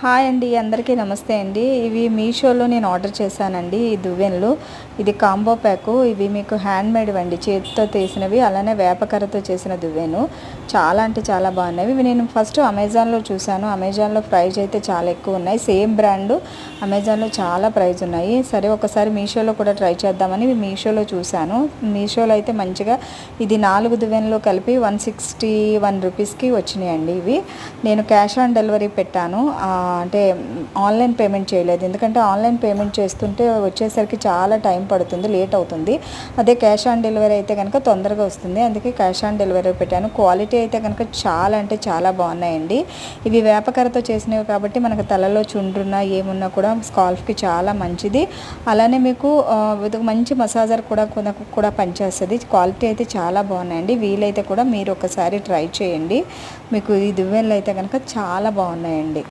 Hi అండి, అందరికీ నమస్తే అండి. ఇవి మీషోలో నేను ఆర్డర్ చేశానండి. ఈ దువ్వెనలు, ఇది కాంబో ప్యాకు. ఇవి మీకు హ్యాండ్ మేడ్ అండి, చేతితో తీసినవి. అలానే వేపకర్రతో చేసిన దువ్వెను చాలా అంటే చాలా బాగున్నాయి. ఇవి నేను ఫస్ట్ అమెజాన్లో చూశాను. అమెజాన్లో ప్రైస్ అయితే చాలా ఎక్కువ ఉన్నాయి. సేమ్ బ్రాండు అమెజాన్లో చాలా ప్రైస్ ఉన్నాయి. సరే ఒకసారి మీషోలో కూడా ట్రై చేద్దామని ఇవి మీషోలో చూశాను. మీషోలో అయితే మంచిగా ఇది 4 దువ్వెనలు కలిపి 161 రూపీస్కి వచ్చినాయండి. ఇవి నేను క్యాష్ ఆన్ డెలివరీ పెట్టాను. అంటే ఆన్లైన్ పేమెంట్ చేయలేదు, ఎందుకంటే ఆన్లైన్ పేమెంట్ చేస్తుంటే వచ్చేసరికి చాలా టైం పడుతుంది, లేట్ అవుతుంది. అదే క్యాష్ ఆన్ డెలివరీ అయితే కనుక తొందరగా వస్తుంది, అందుకే క్యాష్ ఆన్ డెలివరీ పెట్టాను. క్వాలిటీ అయితే కనుక చాలా అంటే చాలా బాగున్నాయండి. ఇవి వేపకర్రతో చేసినవి కాబట్టి మనకు తలలో చుండ్రున్నా ఏమున్నా కూడా స్కాల్ఫ్కి చాలా మంచిది. అలానే మీకు మంచి మసాజర్ కూడా పనిచేస్తుంది. క్వాలిటీ అయితే చాలా బాగున్నాయండి. వీలైతే కూడా మీరు ఒకసారి ట్రై చేయండి. మీకు ఈ దువ్వెనలు అయితే కనుక చాలా బాగున్నాయండి.